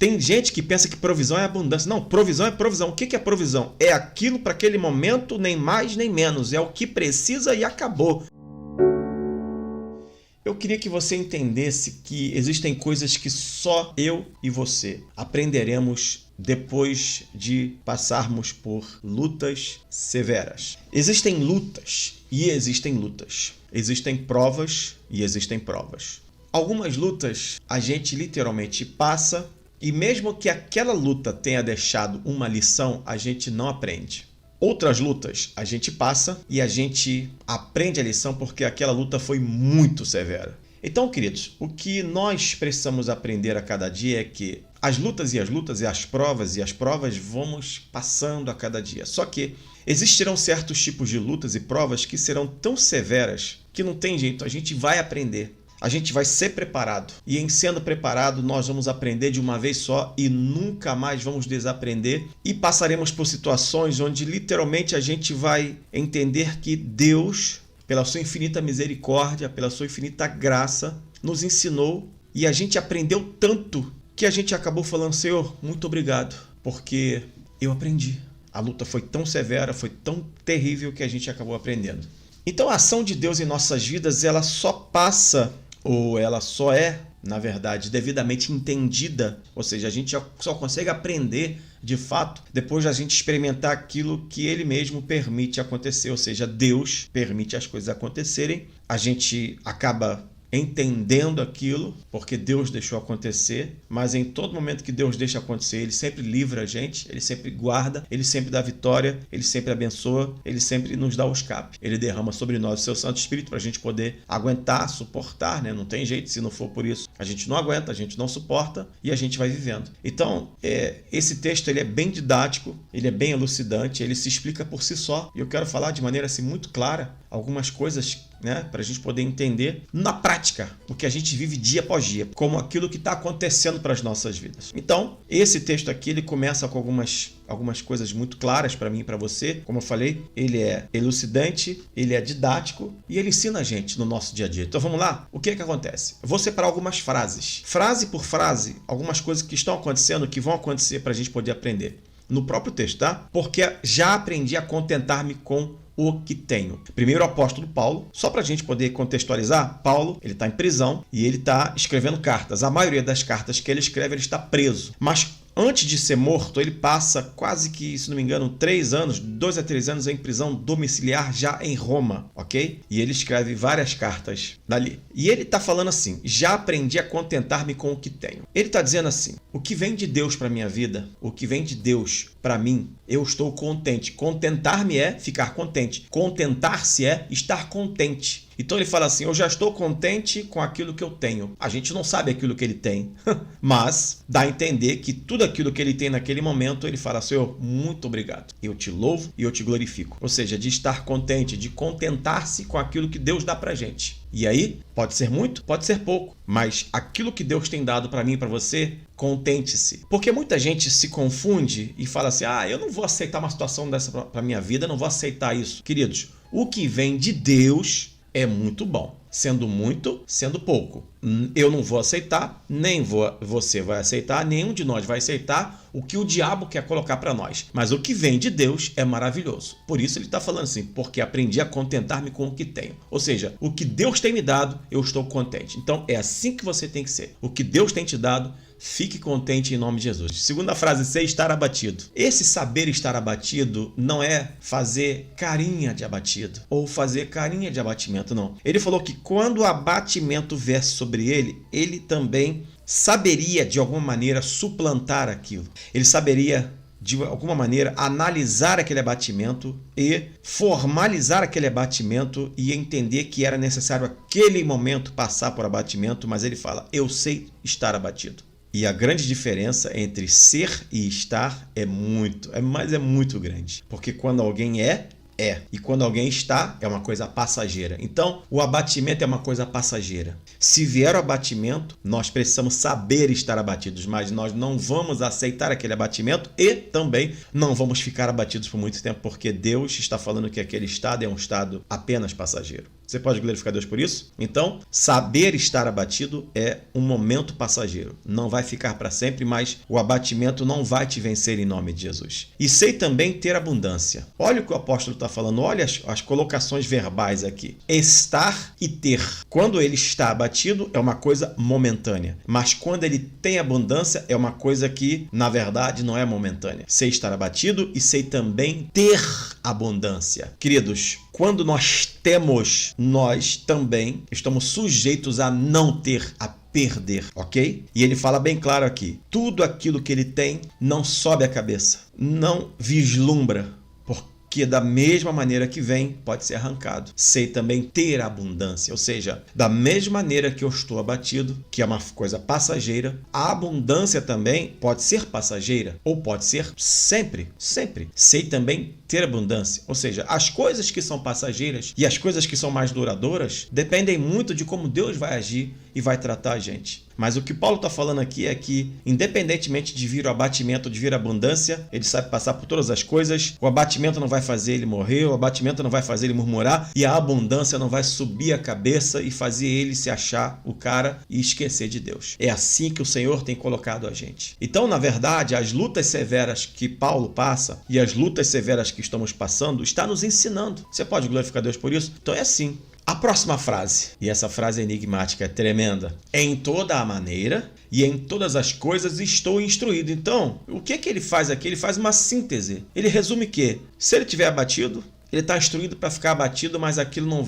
Tem gente que pensa que provisão é abundância. Não, provisão é provisão. O que é provisão? É aquilo para aquele momento, nem mais nem menos. É o que precisa e acabou. Eu queria que você entendesse que existem coisas que só eu e você aprenderemos depois de passarmos por lutas severas. Existem lutas e existem lutas. Existem provas e existem provas. Algumas lutas a gente literalmente passa e mesmo que aquela luta tenha deixado uma lição, a gente não aprende. Outras lutas a gente passa e a gente aprende a lição porque aquela luta foi muito severa. Então, queridos, o que nós precisamos aprender a cada dia é que as lutas e as provas vamos passando a cada dia. Só que existirão certos tipos de lutas e provas que serão tão severas que não tem jeito, a gente vai aprender. A gente vai ser preparado. E em sendo preparado, nós vamos aprender de uma vez só e nunca mais vamos desaprender. E passaremos por situações onde literalmente a gente vai entender que Deus, pela sua infinita misericórdia, pela sua infinita graça, nos ensinou. E a gente aprendeu tanto que a gente acabou falando, Senhor, muito obrigado, porque eu aprendi. A luta foi tão severa, foi tão terrível que a gente acabou aprendendo. Então a ação de Deus em nossas vidas, ela só passa, ou ela só é, na verdade, devidamente entendida, ou seja, a gente só consegue aprender de fato depois da gente experimentar aquilo que Ele mesmo permite acontecer, ou seja, Deus permite as coisas acontecerem, a gente acaba entendendo aquilo, porque Deus deixou acontecer, mas em todo momento que Deus deixa acontecer, Ele sempre livra a gente, Ele sempre guarda, Ele sempre dá vitória, Ele sempre abençoa, Ele sempre nos dá o escape. Ele derrama sobre nós o seu Santo Espírito para a gente poder aguentar, suportar, né? Não tem jeito, se não for por isso, a gente não aguenta, a gente não suporta e a gente vai vivendo. Então, esse texto ele é bem didático, ele é bem elucidante, ele se explica por si só, e eu quero falar de maneira assim, muito clara algumas coisas, né, para a gente poder entender na prática o que a gente vive dia após dia, como aquilo que está acontecendo para as nossas vidas. Então, esse texto aqui ele começa com algumas coisas muito claras para mim e para você. Como eu falei, ele é elucidante, ele é didático e ele ensina a gente no nosso dia a dia. Então vamos lá? O que é que acontece? Eu vou separar algumas frases, frase por frase, algumas coisas que estão acontecendo, que vão acontecer para a gente poder aprender. No próprio texto, tá? Porque já aprendi a contentar-me com o que tenho. Primeiro, o apóstolo Paulo, só para a gente poder contextualizar, Paulo ele está em prisão e ele está escrevendo cartas. A maioria das cartas que ele escreve, ele está preso. Mas antes de ser morto, ele passa quase que, se não me engano, 2 a 3 anos em prisão domiciliar já em Roma, ok? E ele escreve várias cartas dali. E ele está falando assim, já aprendi a contentar-me com o que tenho. Ele está dizendo assim, o que vem de Deus para minha vida, o que vem de Deus para mim, eu estou contente. Contentar-me é ficar contente. Contentar-se é estar contente. Então ele fala assim, eu já estou contente com aquilo que eu tenho. A gente não sabe aquilo que ele tem, mas dá a entender que tudo aquilo que ele tem naquele momento, ele fala, Senhor, muito obrigado. Eu te louvo e eu te glorifico. Ou seja, de estar contente, de contentar-se com aquilo que Deus dá pra gente. E aí, pode ser muito, pode ser pouco, mas aquilo que Deus tem dado para mim e para você, contente-se. Porque muita gente se confunde e fala assim, eu não vou aceitar uma situação dessa para minha vida, não vou aceitar isso. Queridos, o que vem de Deus é muito bom, sendo muito, sendo pouco. Eu não vou aceitar, nem você vai aceitar, nenhum de nós vai aceitar o que o diabo quer colocar para nós. Mas o que vem de Deus é maravilhoso. Por isso ele está falando assim, porque aprendi a contentar-me com o que tenho. Ou seja, o que Deus tem me dado, eu estou contente. Então é assim que você tem que ser. O que Deus tem te dado, fique contente em nome de Jesus. Segunda frase, ser estar abatido. Esse saber estar abatido não é fazer carinha de abatido ou fazer carinha de abatimento, não. Ele falou que quando o abatimento viesse sobre ele, ele também saberia de alguma maneira suplantar aquilo. Ele saberia de alguma maneira analisar aquele abatimento e formalizar aquele abatimento e entender que era necessário aquele momento passar por abatimento, mas ele fala, eu sei estar abatido. E a grande diferença entre ser e estar é muito grande. Porque quando alguém é. E quando alguém está, é uma coisa passageira. Então, o abatimento é uma coisa passageira. Se vier o abatimento, nós precisamos saber estar abatidos, mas nós não vamos aceitar aquele abatimento e também não vamos ficar abatidos por muito tempo, porque Deus está falando que aquele estado é um estado apenas passageiro. Você pode glorificar Deus por isso? Então, saber estar abatido é um momento passageiro. Não vai ficar para sempre, mas o abatimento não vai te vencer em nome de Jesus. E sei também ter abundância. Olha o que o apóstolo está falando, olha as colocações verbais aqui. Estar e ter. Quando ele está abatido, é uma coisa momentânea. Mas quando ele tem abundância, é uma coisa que, na verdade, não é momentânea. Sei estar abatido e sei também ter abundância. Queridos, quando nós temos, nós também estamos sujeitos a não ter, a perder, ok? E ele fala bem claro aqui, tudo aquilo que ele tem não sobe a cabeça, não vislumbra, porque da mesma maneira que vem, pode ser arrancado. Sei também ter abundância, ou seja, da mesma maneira que eu estou abatido, que é uma coisa passageira, a abundância também pode ser passageira, ou pode ser sempre. Sei também ter abundância, ou seja, as coisas que são passageiras e as coisas que são mais duradouras dependem muito de como Deus vai agir e vai tratar a gente. Mas o que Paulo está falando aqui é que, independentemente de vir o abatimento, de vir a abundância, ele sabe passar por todas as coisas, o abatimento não vai fazer ele morrer, o abatimento não vai fazer ele murmurar e a abundância não vai subir a cabeça e fazer ele se achar o cara e esquecer de Deus. É assim que o Senhor tem colocado a gente. Então, na verdade, as lutas severas que Paulo passa e as lutas severas que estamos passando está nos ensinando. Você pode glorificar Deus por isso? Então é assim. A próxima frase, e essa frase é enigmática, é tremenda. Em toda a maneira e em todas as coisas estou instruído. Então, o que ele faz aqui? Ele faz uma síntese. Ele resume que, se ele estiver abatido, ele está instruído para ficar abatido, mas aquilo não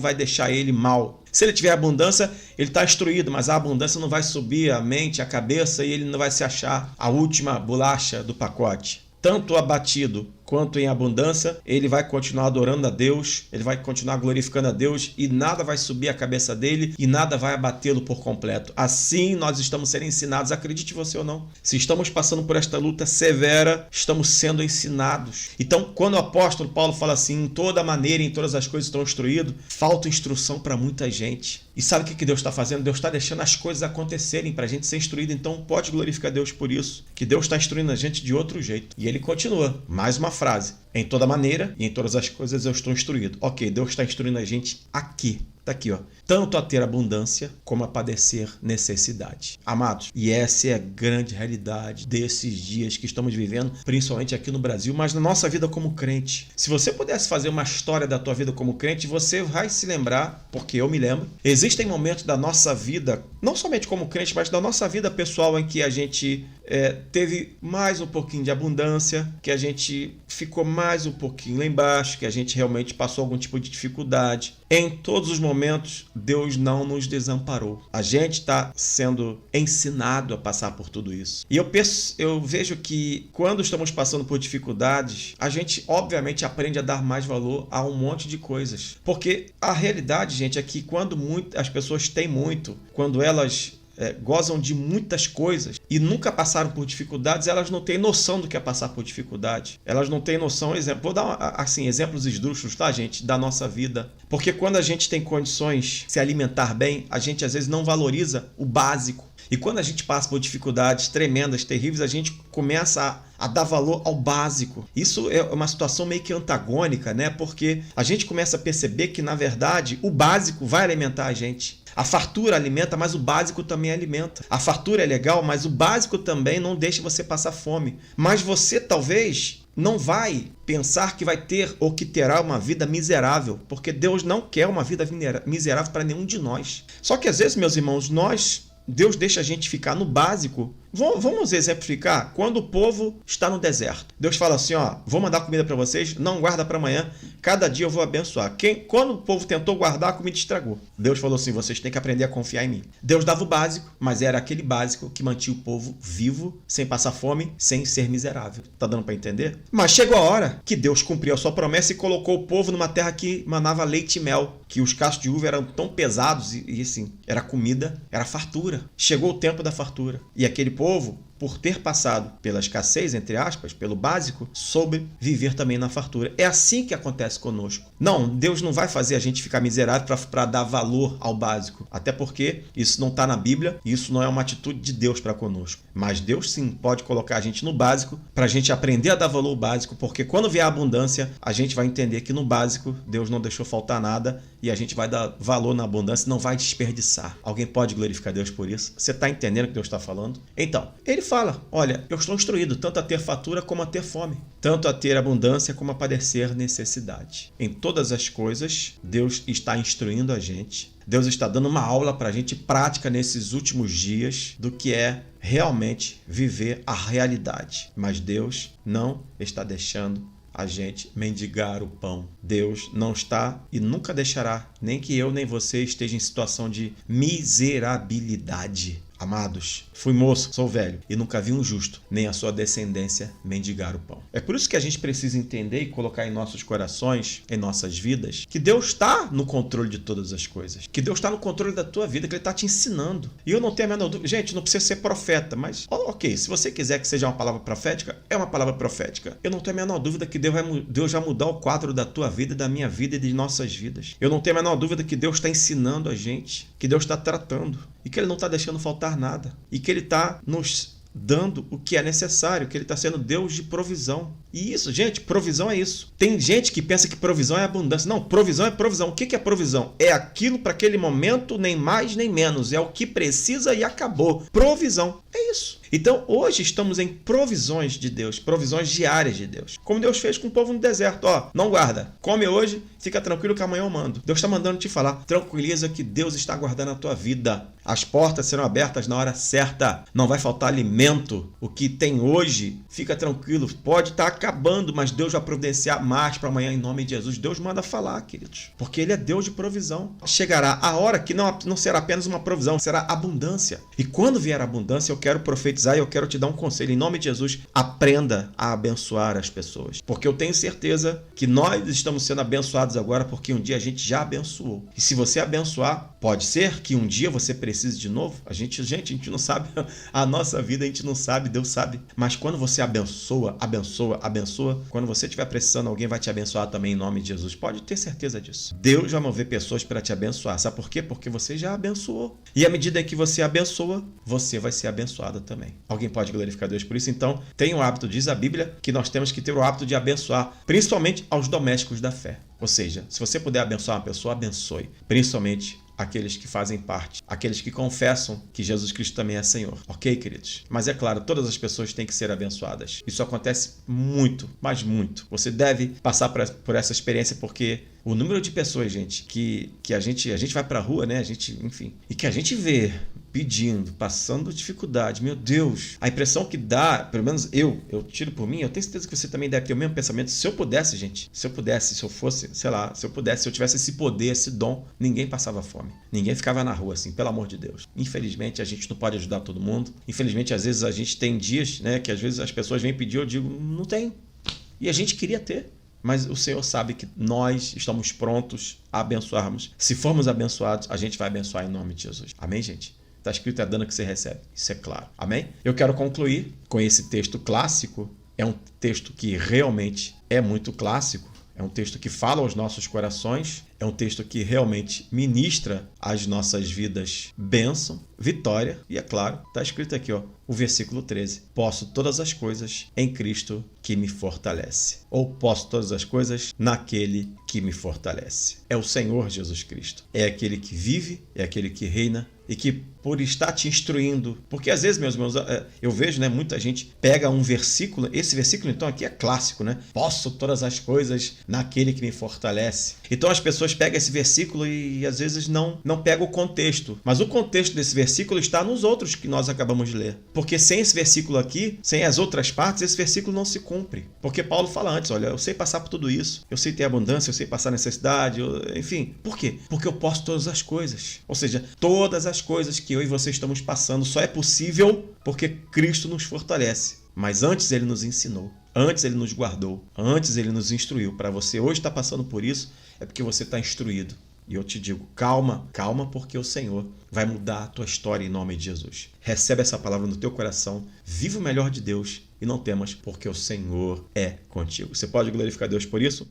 vai deixar ele mal. Se ele tiver abundância, ele está instruído, mas a abundância não vai subir a mente, a cabeça, e ele não vai se achar a última bolacha do pacote. Tanto abatido quanto em abundância, ele vai continuar adorando a Deus, ele vai continuar glorificando a Deus e nada vai subir a cabeça dele e nada vai abatê-lo por completo. Assim nós estamos sendo ensinados, acredite você ou não. Se estamos passando por esta luta severa, estamos sendo ensinados. Então, quando o apóstolo Paulo fala assim, em toda maneira, em todas as coisas estão instruídos, falta instrução para muita gente. E sabe o que Deus está fazendo? Deus está deixando as coisas acontecerem para a gente ser instruído. Então pode glorificar Deus por isso, que Deus está instruindo a gente de outro jeito. E ele continua, mais uma frase. Em toda maneira e em todas as coisas eu estou instruído. Ok, Deus está instruindo a gente aqui. Está aqui, ó. Tanto a ter abundância como a padecer necessidade. Amados, e essa é a grande realidade desses dias que estamos vivendo, principalmente aqui no Brasil, mas na nossa vida como crente. Se você pudesse fazer uma história da tua vida como crente, você vai se lembrar, porque eu me lembro, existem momentos da nossa vida, não somente como crente, mas da nossa vida pessoal em que a gente teve mais um pouquinho de abundância, que a gente ficou mais um pouquinho lá embaixo, que a gente realmente passou algum tipo de dificuldade. Em todos os momentos, Deus não nos desamparou. A gente está sendo ensinado a passar por tudo isso. E eu vejo que quando estamos passando por dificuldades, a gente obviamente aprende a dar mais valor a um monte de coisas. Porque a realidade, gente, é que quando as pessoas têm muito, quando elas gozam de muitas coisas e nunca passaram por dificuldades, elas não têm noção do que é passar por dificuldade. Elas não têm noção, vou dar assim, exemplos esdrúxulos, tá, gente, da nossa vida. Porque quando a gente tem condições de se alimentar bem, a gente às vezes não valoriza o básico. E quando a gente passa por dificuldades tremendas, terríveis, a gente começa a dar valor ao básico. Isso é uma situação meio que antagônica, né? Porque a gente começa a perceber que, na verdade, o básico vai alimentar a gente. A fartura alimenta, mas o básico também alimenta. A fartura é legal, mas o básico também não deixa você passar fome. Mas você talvez não vai pensar que vai ter ou que terá uma vida miserável, porque Deus não quer uma vida miserável para nenhum de nós. Só que às vezes, meus irmãos, Deus deixa a gente ficar no básico. Vamos exemplificar quando o povo está no deserto. Deus fala assim, ó, vou mandar comida para vocês, não guarda para amanhã, cada dia eu vou abençoar. Quando o povo tentou guardar, a comida estragou. Deus falou assim, vocês têm que aprender a confiar em mim. Deus dava o básico, mas era aquele básico que mantinha o povo vivo, sem passar fome, sem ser miserável. Tá dando para entender? Mas chegou a hora que Deus cumpriu a sua promessa e colocou o povo numa terra que manava leite e mel, que os cachos de uva eram tão pesados e assim, era comida, era fartura. Chegou o tempo da fartura. E aquele povo por ter passado pela escassez, entre aspas, pelo básico, soube viver também na fartura. É assim que acontece conosco. Não, Deus não vai fazer a gente ficar miserável para dar valor ao básico. Até porque isso não está na Bíblia e isso não é uma atitude de Deus para conosco. Mas Deus sim pode colocar a gente no básico para a gente aprender a dar valor ao básico, porque quando vier a abundância, a gente vai entender que no básico Deus não deixou faltar nada e a gente vai dar valor na abundância, não vai desperdiçar. Alguém pode glorificar Deus por isso? Você está entendendo o que Deus está falando? Então, ele fala, olha, eu estou instruído tanto a ter fartura como a ter fome, tanto a ter abundância como a padecer necessidade. Em todas as coisas, Deus está instruindo a gente. Deus está dando uma aula para a gente prática nesses últimos dias do que é realmente viver a realidade. Mas Deus não está deixando a gente mendigar o pão. Deus não está e nunca deixará nem que eu nem você esteja em situação de miserabilidade. Amados, fui moço, sou velho e nunca vi um justo, nem a sua descendência mendigar o pão. É por isso que a gente precisa entender e colocar em nossos corações, em nossas vidas, que Deus está no controle de todas as coisas. Que Deus está no controle da tua vida, que Ele está te ensinando. E eu não tenho a menor dúvida. Gente, não precisa ser profeta, mas ok, se você quiser que seja uma palavra profética, é uma palavra profética. Eu não tenho a menor dúvida que Deus vai mudar o quadro da tua vida, da minha vida e de nossas vidas. Eu não tenho a menor dúvida que Deus está ensinando a gente, que Deus está tratando e que Ele não está deixando faltar nada. E que Ele está nos dando o que é necessário, que Ele está sendo Deus de provisão. E isso, gente, provisão é isso. Tem gente que pensa que provisão é abundância. Não, provisão é provisão. O que é provisão? É aquilo para aquele momento, nem mais nem menos. É o que precisa e acabou. Provisão. É isso. Então, hoje estamos em provisões de Deus, provisões diárias de Deus. Como Deus fez com o povo no deserto. Ó, não guarda. Come hoje, fica tranquilo que amanhã eu mando. Deus está mandando te falar. Tranquiliza que Deus está guardando a tua vida. As portas serão abertas na hora certa. Não vai faltar alimento. O que tem hoje, fica tranquilo. Pode estar acabando, mas Deus vai providenciar mais para amanhã em nome de Jesus. Deus manda falar, queridos. Porque Ele é Deus de provisão. Chegará a hora que não será apenas uma provisão, será abundância. E quando vier a abundância, eu quero profetizar e eu quero te dar um conselho. Em nome de Jesus, aprenda a abençoar as pessoas. Porque eu tenho certeza que nós estamos sendo abençoados agora porque um dia a gente já abençoou. E se você abençoar, pode ser que um dia você precise de novo. A gente não sabe a nossa vida, a gente não sabe, Deus sabe. Mas quando você abençoa, quando você estiver precisando, alguém vai te abençoar também em nome de Jesus. Pode ter certeza disso. Deus vai mover pessoas para te abençoar. Sabe por quê? Porque você já abençoou. E à medida que você abençoa, você vai ser abençoado também. Alguém pode glorificar Deus por isso? Então, tenha o hábito, diz a Bíblia, que nós temos que ter o hábito de abençoar, principalmente aos domésticos da fé. Ou seja, se você puder abençoar uma pessoa, abençoe. Principalmente aqueles que fazem parte, aqueles que confessam que Jesus Cristo também é Senhor. Ok, queridos? Mas é claro, todas as pessoas têm que ser abençoadas. Isso acontece muito, mas muito. Você deve passar por essa experiência porque o número de pessoas, gente, que a gente vai pra rua, né? Enfim, e que a gente vê pedindo, passando dificuldade. Meu Deus, a impressão que dá, pelo menos eu tiro por mim, eu tenho certeza que você também deve ter o mesmo pensamento. Se eu pudesse, gente, se eu fosse, sei lá, se eu tivesse esse poder, esse dom, ninguém passava fome. Ninguém ficava na rua assim, pelo amor de Deus. Infelizmente, a gente não pode ajudar todo mundo. Infelizmente, às vezes a gente tem dias, né, que às vezes as pessoas vêm pedir, eu digo, não tem. E a gente queria ter. Mas o Senhor sabe que nós estamos prontos a abençoarmos. Se formos abençoados, a gente vai abençoar em nome de Jesus. Amém, gente? Está escrito, é dando que você recebe. Isso é claro. Amém? Eu quero concluir com esse texto clássico. É um texto que realmente é muito clássico. É um texto que fala aos nossos corações. É um texto que realmente ministra às nossas vidas bênção, vitória. E é claro, está escrito aqui, ó, o versículo 13. Posso todas as coisas em Cristo que me fortalece. Ou posso todas as coisas naquele que me fortalece. É o Senhor Jesus Cristo. É aquele que vive, é aquele que reina e que por estar te instruindo, porque às vezes, meus irmãos, eu vejo, né, muita gente pega um versículo, esse versículo então aqui é clássico, né? Posso todas as coisas naquele que me fortalece. Então as pessoas pegam esse versículo e às vezes não pegam o contexto, mas o contexto desse versículo está nos outros que nós acabamos de ler. Porque sem esse versículo aqui, sem as outras partes, esse versículo não se cumpre. Porque Paulo fala antes, olha, eu sei passar por tudo isso, eu sei ter abundância, eu sei passar necessidade, enfim. Por quê? Porque eu posso todas as coisas. Ou seja, todas as coisas que eu e você estamos passando só é possível porque Cristo nos fortalece. Mas antes Ele nos ensinou, antes Ele nos guardou, antes Ele nos instruiu. Para você hoje estar passando por isso, é porque você está instruído. E eu te digo, calma, calma, porque o Senhor vai mudar a tua história em nome de Jesus. Recebe essa palavra no teu coração, viva o melhor de Deus e não temas, porque o Senhor é contigo. Você pode glorificar Deus por isso?